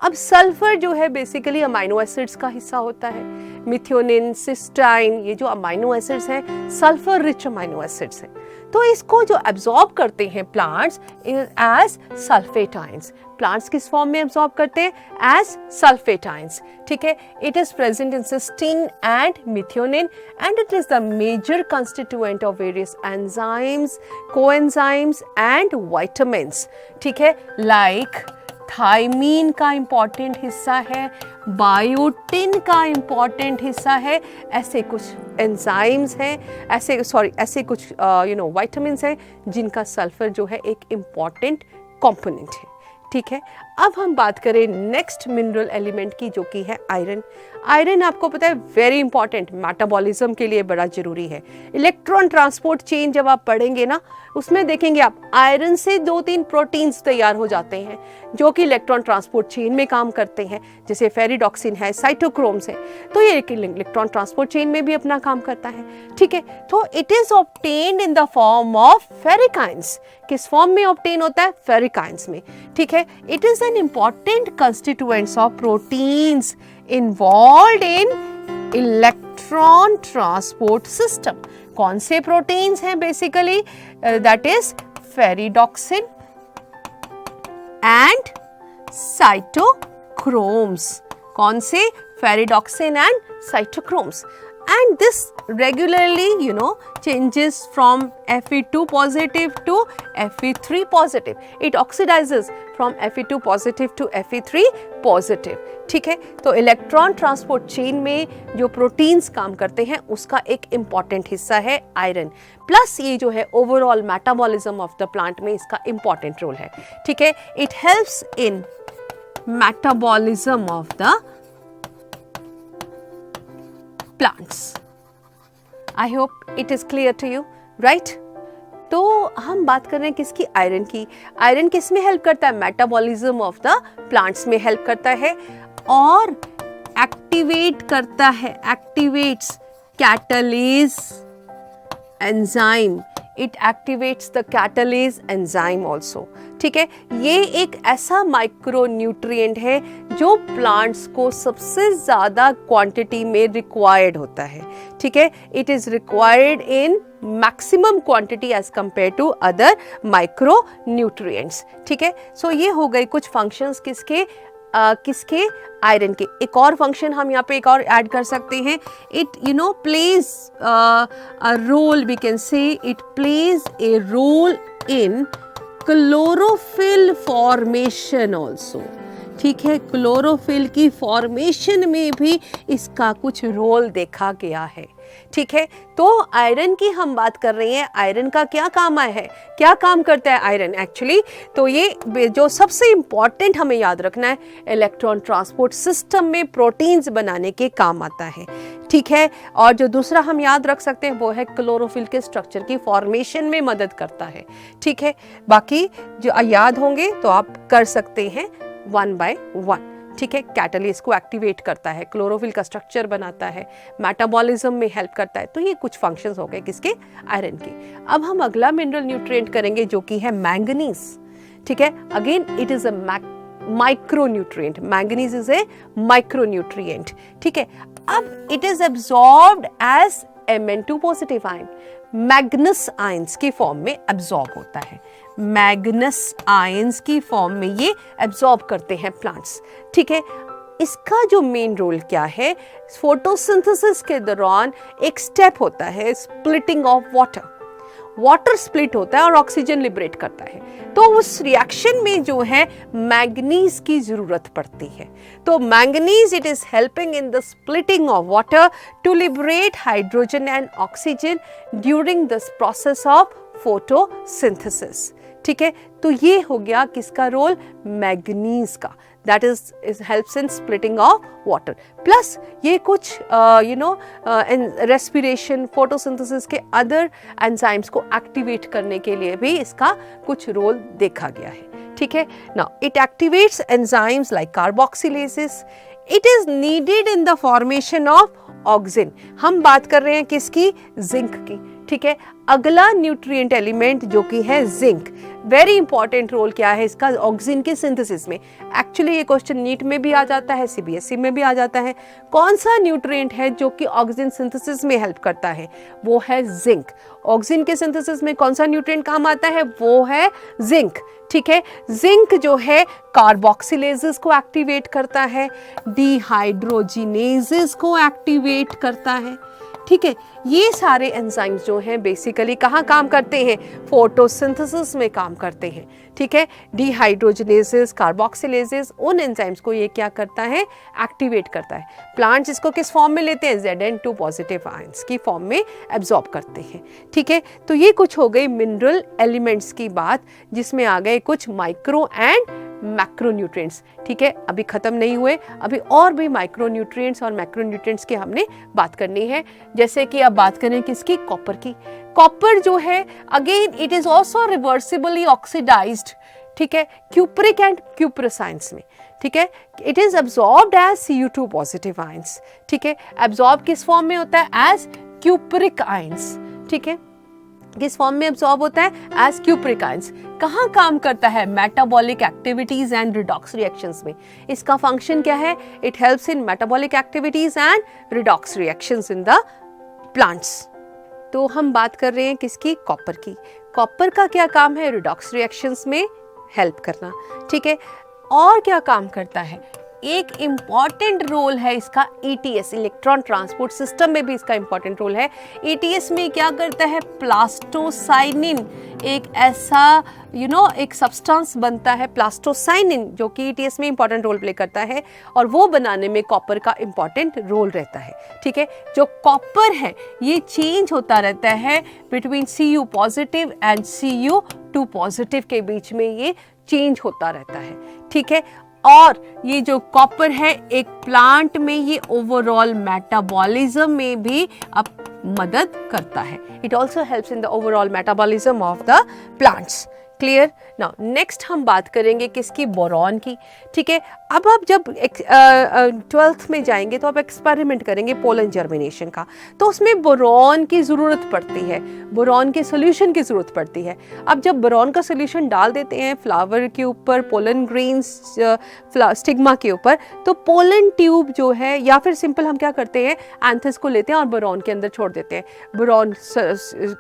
अब सल्फर जो है बेसिकली अमाइनो एसिड्स का हिस्सा होता है. मिथ्योनिन, सिस्टाइन, ये जो अमाइनो एसिड्स हैं सल्फर रिच अमाइनो एसिड्स हैं. तो इसको जो एब्जॉर्ब करते हैं plants as sulphate ions. Plants किस फॉर्म में एब्जॉर्ब करते हैं? As sulphate ions. ठीक है, it is present in cysteine and methionine and it is the major constituent of various enzymes, coenzymes and vitamins. ठीक है, लाइक थायमीन का important हिस्सा है, बायोटिन का इंपॉर्टेंट हिस्सा है, ऐसे कुछ एंजाइम्स हैं, ऐसे कुछ विटामिन्स हैं जिनका सल्फर जो है एक इंपॉर्टेंट कंपोनेंट है. ठीक है, अब हम बात करें नेक्स्ट मिनरल एलिमेंट की जो कि है आयरन. आयरन आपको पता है वेरी इंपॉर्टेंट, मेटाबॉलिज्म के लिए बड़ा जरूरी है. इलेक्ट्रॉन ट्रांसपोर्ट चेन जब आप पढ़ेंगे ना, उसमें देखेंगे आप आयरन से 2-3 प्रोटीन्स तैयार हो जाते हैं जो कि इलेक्ट्रॉन ट्रांसपोर्ट चेन में काम करते हैं, जैसे फेरिडॉक्सिन है, साइटोक्रोम्स है. तो ये इलेक्ट्रॉन ट्रांसपोर्ट चेन में भी अपना काम करता है. ठीक है, तो it is obtained in the form of ferric ions. किस फॉर्म में ऑब्टेन होता है? फेरिक आयंस में. ठीक है, it is an important constituents of proteins involved in electron transport system. कौन से प्रोटीन्स हैं basically? That is ferredoxin and cytochromes. कौन से? Ferredoxin and cytochromes. And this regularly changes from Fe2 positive to Fe3 positive. It oxidizes from Fe2 positive to Fe3 positive. ठीक है, तो electron transport chain में जो proteins काम करते हैं उसका एक इंपॉर्टेंट हिस्सा है आयरन. प्लस ये जो है overall metabolism of the plant में इसका इंपॉर्टेंट रोल है. ठीक है, it helps in metabolism of the plants. I hope it is clear to you, right? तो हम बात कर रहे हैं किसकी? आयरन की। आयरन किस में हेल्प करता है? मेटाबॉलिज्म ऑफ द प्लांट्स में हेल्प करता है और एक्टिवेट करता है, activates catalase enzyme, it activates the catalase enzyme also. ठीक है, ये एक ऐसा माइक्रो न्यूट्रिएंट है जो प्लांट्स को सबसे ज़्यादा क्वांटिटी में रिक्वायर्ड होता है। ठीक है, it is required in maximum quantity as compare to other micro nutrients. ठीक है, सो ये हो गए कुछ फंक्शंस किसके? किसके? आयरन के। एक और फंक्शन हम यहाँ पे एक और ऐड कर सकते हैं, it plays a role, we can say it plays a role in chlorophyll formation also. ठीक है, क्लोरोफिल की फॉर्मेशन में भी इसका कुछ रोल देखा गया है। ठीक है, तो आयरन की हम बात कर रहे हैं, आयरन का क्या काम है, क्या काम करता है आयरन एक्चुअली? तो ये जो सबसे इंपॉर्टेंट हमें याद रखना है, इलेक्ट्रॉन ट्रांसपोर्ट सिस्टम में प्रोटीन्स बनाने के काम आता है। ठीक है, और जो दूसरा हम याद रख सकते हैं वो है क्लोरोफिल के स्ट्रक्चर की फॉर्मेशन में मदद करता है। ठीक है, बाकी जो याद होंगे तो आप कर सकते हैं वन बाय वन। ठीक है, कैटालिस्ट को एक्टिवेट करता है, क्लोरोफिल का स्ट्रक्चर बनाता है, मेटाबॉलिज्म में हेल्प करता है। तो ये कुछ फंक्शंस हो गए किसके? आयरन के। अब हम अगला मिनरल न्यूट्रिएंट करेंगे जो कि है मैंगनीज। ठीक है, again it is a micronutrient, manganese is a micronutrient. ठीक है, अब it is absorbed as Mn2 positive ion, manganous ions की फॉर्म में एब्जॉर्ब होता है, मैग्नस आयंस की फॉर्म में ये एब्जॉर्ब करते हैं प्लांट्स। ठीक है, इसका जो मेन रोल क्या है? फोटोसिंथेसिस के दौरान एक स्टेप होता है splitting of water, water split होता है और ऑक्सीजन लिबरेट करता है। तो उस रिएक्शन में जो है मैंगनीज की जरूरत पड़ती है। तो manganese it is helping in the splitting of water to liberate hydrogen and oxygen during this process of photosynthesis. ठीक है, तो ये हो गया किसका रोल? मैंगनीज का, that is helps in splitting of water. Plus ये कुछ रेस्पिरेशन, फोटोसिंथेसिस के अदर एंजाइम्स को एक्टिवेट करने के लिए भी इसका कुछ रोल देखा गया है। ठीक है, now it activates enzymes like carboxylases, it is needed in the formation of auxin. हम बात कर रहे हैं किसकी? जिंक की। ठीक है, अगला न्यूट्रिएंट एलिमेंट जो कि है जिंक, वेरी इंपॉर्टेंट रोल क्या है इसका ऑक्सिन के सिंथेसिस में? एक्चुअली ये क्वेश्चन नीट में भी आ जाता है, सीबीएसई में भी आ जाता है। कौन सा न्यूट्रिएंट है जो कि ऑक्सिन सिंथेसिस में हेल्प करता है? वो है जिंक। ऑक्सिन के सिंथेसिस में कौन सा न्यूट्रिएंट काम आता है? वो है जिंक। ठीक है, जिंक जो है कार्बोक्सिलेजेस को एक्टिवेट करता है, डिहाइड्रोजिनेजेस को एक्टिवेट करता है। ठीक है, ये सारे एंजाइम्स जो हैं बेसिकली कहाँ काम करते हैं? फोटोसिंथेसिस में काम करते हैं। ठीक है, डिहाइड्रोजिनेजेस, कार्बोक्सिलेजेस, उन एंजाइम्स को ये क्या करता है? एक्टिवेट करता है। प्लांट्स इसको किस फॉर्म में लेते हैं? Zn2 पॉजिटिव आयंस की फॉर्म में एब्जॉर्ब करते हैं। ठीक है, तो ये कुछ हो गई मिनरल एलिमेंट्स की बात, जिसमें आ गए कुछ माइक्रो एंड मैक्रोन्यूट्रिएंट्स। ठीक है, अभी खत्म नहीं हुए, अभी और भी माइक्रोन्यूट्रिएंट्स और मैक्रोन्यूट्रिएंट्स की हमने बात करनी है। जैसे कि अब बात करें किसकी? कॉपर की। कॉपर जो है again it is also reversibly oxidised. ठीक है, क्यूप्रिक एंड क्यूप्रस आयंस में। ठीक है, it is absorbed as Cu2 positive ions. ठीक है, एब्जॉर्ब किस फॉर्म में होता है? As cupric ions. ठीक है, किस फॉर्म में एब्जॉर्ब होता है? As cupric ions. कहाँ काम करता है? Metabolic activities and redox reactions में। इसका फंक्शन क्या है? It helps in metabolic activities and redox reactions in the plants. तो हम बात कर रहे हैं किसकी? कॉपर की। कॉपर का क्या काम है? रिडॉक्स रिएक्शंस में हेल्प करना। ठीक है, और क्या काम करता है? एक इम्पॉर्टेंट रोल है इसका ETS, इलेक्ट्रॉन ट्रांसपोर्ट सिस्टम में भी इसका इम्पॉर्टेंट रोल है। ETS में क्या करता है? प्लास्टोसाइनिन, एक ऐसा एक सब्सटेंस बनता है प्लास्टोसाइनिन, जो कि ETS में इंपॉर्टेंट रोल प्ले करता है, और वो बनाने में कॉपर का इंपॉर्टेंट रोल रहता है। ठीक है, जो कॉपर है ये चेंज होता रहता है between Cu positive and Cu2 positive के बीच में, ये चेंज होता रहता है। ठीक है, और ये जो कॉपर है एक प्लांट में ये ओवरऑल मेटाबॉलिज्म में भी मदद करता है। It also helps in the overall metabolism of the plants. Clear. Now next हम बात करेंगे किसकी, बोरॉन की। ठीक है, अब आप जब 12th में जाएंगे तो आप एक्सपेरिमेंट करेंगे पोलन जर्मिनेशन का, तो उसमें बोरॉन की ज़रूरत पड़ती है, बोरॉन के सोल्यूशन की ज़रूरत पड़ती है। अब जब बोरॉन का सोल्यूशन डाल देते हैं फ्लावर के ऊपर, पोलन ग्रेन्स स्टिग्मा के ऊपर, तो पोलन ट्यूब जो है, या फिर सिंपल हम क्या करते हैं, एंथस को लेते हैं और बोरॉन के अंदर छोड़ देते हैं, बोरॉन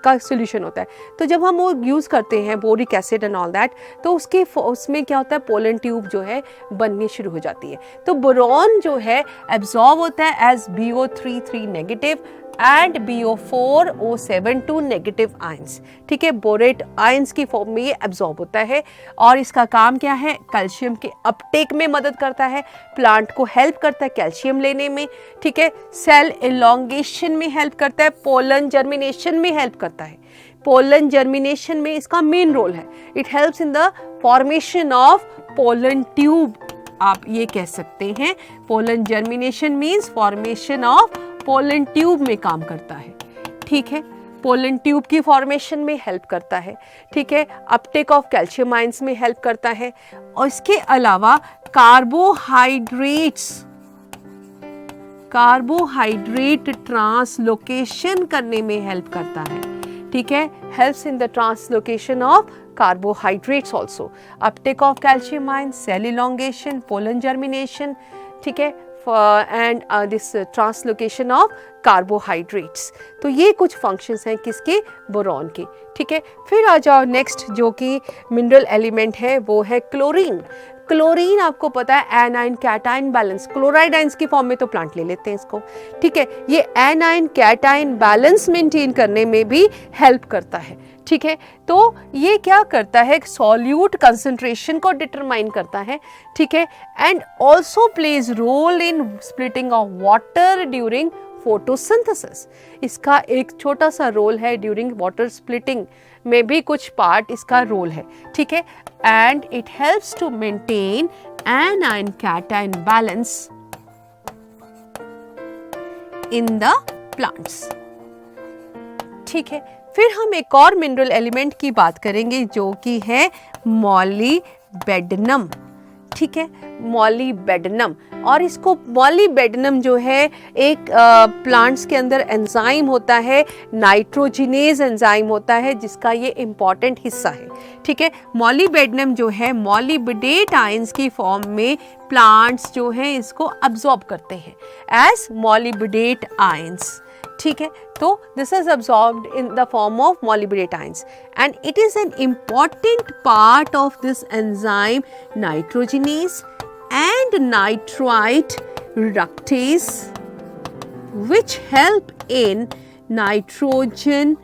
का सोल्यूशन होता है। तो जब हम वो यूज़ करते हैं boric acid and all that, तो उसमें क्या होता है, पोलन ट्यूब जो है बननी शुरू हो जाती है। तो बोरॉन जो है एब्जॉर्ब होता है as BO3 negative and BO4O7 negative ions. ठीक है, बोरेट आयंस की फॉर्म में ये एब्जॉर्ब होता है और इसका काम क्या है, कैल्शियम के अपटेक में मदद करता है, प्लांट को हेल्प करता है कैल्शियम लेने में। ठीक है, सेल एलोंगेशन में हेल्प करता है, पोलन जर्मिनेशन में हेल्प करता है। पोलन जर्मिनेशन में इसका मेन रोल है। It helps in the formation of pollen tube, आप ये कह सकते हैं। Pollen germination means formation of pollen tube में काम करता है। ठीक है, पोलन ट्यूब की फॉर्मेशन में हेल्प करता है। ठीक है, अपटेक ऑफ कैल्शियम आयंस में हेल्प करता है। और इसके अलावा कार्बोहाइड्रेट ट्रांसलोकेशन करने में हेल्प करता है। ठीक है, helps in the translocation of carbohydrates also, uptake of calcium ions, cell elongation, pollen germination, ठीक है, and this translocation of carbohydrates। तो ये कुछ functions हैं किसके, बोरॉन के। ठीक है, फिर आ जाओ नेक्स्ट जो कि मिनरल एलिमेंट है, वो है क्लोरीन। क्लोरीन आपको पता है A9 cation balance, chloride ions की फॉर्म में तो प्लांट ले लेते हैं इसको। ठीक है, ये एनाइन कैटाइन बैलेंस मेंटेन करने में भी हेल्प करता है। ठीक है, तो ये क्या करता है, सॉल्यूट कंसंट्रेशन को डिटरमाइन करता है। ठीक है, and also plays role in splitting of water during photosynthesis. इसका एक छोटा सा रोल है ड्यूरिंग वाटर स्प्लिटिंग में भी कुछ पार्ट इसका रोल है। ठीक है, and it helps to maintain anion cation balance in the plants. ठीक है, फिर हम एक और मिनरल एलिमेंट की बात करेंगे जो कि है मॉलीबेडनम। ठीक है, मॉलीबेडनम, और इसको मॉलीबेडनम जो है एक प्लांट्स के अंदर एंजाइम होता है, नाइट्रोजिनेज एंजाइम होता है, जिसका ये इम्पॉर्टेंट हिस्सा है। ठीक है, मॉलीबेडनम जो है मॉलीबिडेट आयंस की फॉर्म में प्लांट्स जो हैं इसको अब्सॉर्ब करते हैं एज मॉलीबिडेट आयंस। ठीक है, तो this is absorbed in the form of molybdenate ions and it is an important part of this enzyme nitrogenase and nitrite reductase, which help in nitrogen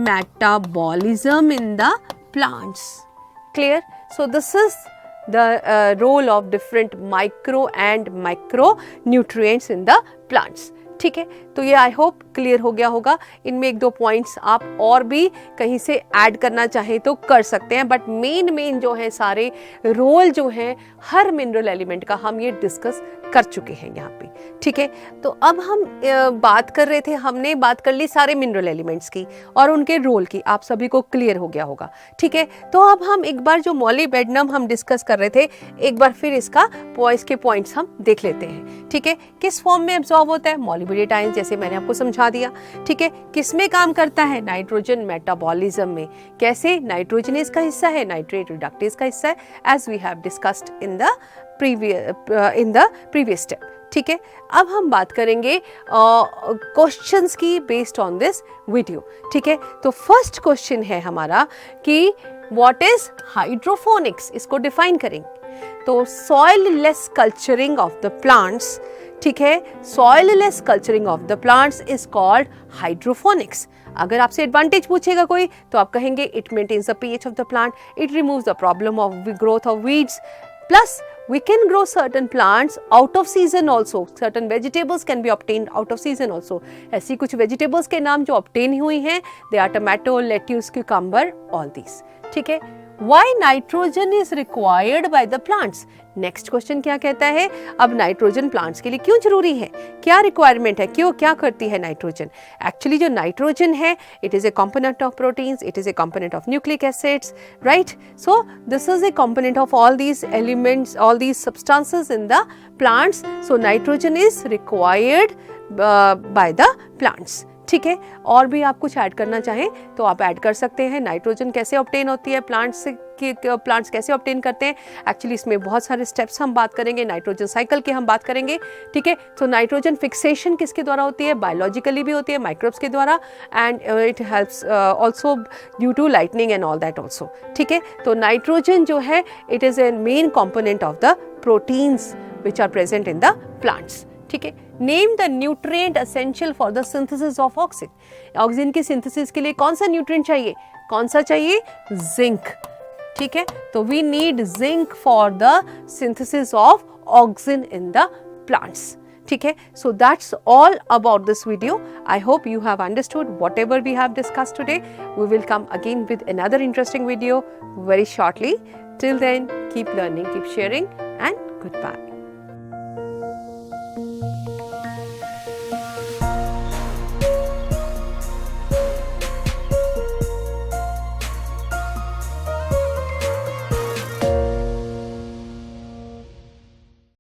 metabolism in the plants. Clear? So this is the role of different micro and macronutrients in the plants. ठीक है, तो ये I hope clear हो गया होगा। इनमें एक दो पॉइंट्स आप और भी कहीं से ऐड करना चाहें तो कर सकते हैं, बट मेन जो है सारे रोल जो हैं हर मिनरल एलिमेंट का हम ये डिस्कस कर चुके हैं यहाँ पे। ठीक है, तो अब हम बात कर रहे थे, हमने बात कर ली सारे मिनरल एलिमेंट्स की और उनके रोल की, आप सभी को क्लियर हो गया होगा। ठीक है, तो अब हम एक बार जो मॉलीबेडनम हम डिस्कस कर रहे थे, एक बार फिर इसके पॉइंट्स हम देख लेते हैं। ठीक है, किस फॉर्म में एब्जॉर्ब होता है, मॉलीबिडेट आयंस, जैसे मैंने आपको समझा दिया। ठीक है, किस में काम करता है, नाइट्रोजन मेटाबॉलिज्म में। कैसे, नाइट्रोजनेस का हिस्सा है, नाइट्रेट रिडक्टेज का हिस्सा है, as we have discussed in the previous step. ठीक है, अब हम बात करेंगे क्वेश्चंस की बेस्ड ऑन दिस वीडियो। ठीक है, तो फर्स्ट क्वेश्चन है हमारा कि व्हाट इज हाइड्रोफोनिक्स, इसको डिफाइन करेंगे। तो soilless culturing of the plants, ठीक है, soilless culturing of the plants is called hydroponics. अगर आपसे एडवांटेज पूछेगा कोई तो आप कहेंगे it maintains the pH of the plant, it removes the problem of growth of weeds, plus we can grow certain plants out of season also, certain vegetables can be obtained out of season also। ऐसी कुछ vegetables के नाम जो obtain हुई हैं, they are tomato, lettuce, cucumber, all these। ठीक है, why nitrogen is required by the plants. Next question क्या कहता है, अब नाइट्रोजन प्लांट्स के लिए क्यों जरूरी है, क्या रिक्वायरमेंट है, क्यों, क्या करती है नाइट्रोजन। एक्चुअली जो नाइट्रोजन है, it is A component of proteins, it is A component of nucleic acids, right. So this is a component of all these elements, all these substances in the plants. So nitrogen is required by the plants, ठीक है। और भी आप कुछ add करना चाहें तो आप ऐड कर सकते हैं। नाइट्रोजन कैसे ऑब्टेन होती है प्लांट्स से, प्लांट्स कैसे ऑब्टेन करते हैं, एक्चुअली इसमें बहुत सारे स्टेप्स हम बात करेंगे, नाइट्रोजन साइकिल के हम बात करेंगे, ठीक है। तो नाइट्रोजन फिक्सेशन किसके द्वारा होती है, बायोलॉजिकली भी होती है, माइक्रोब्स के द्वारा, and it helps also due to lightning and all that also, ठीक है। तो नाइट्रोजन जो है, it is a main component of the proteins which are present in the plants, ठीक है। Name the nutrient essential for the synthesis of oxygen. Oxygen की synthesis के लिए कौन सा न्यूट्रिएंट चाहिए, कौन सा चाहिए, जिंक, ठीक है। तो we need zinc for the synthesis of oxygen in the plants, ठीक है। So that's all about this video. I hope you have understood whatever we have discussed today. We will come again with another interesting video very shortly. Till then, keep learning, keep sharing, and goodbye.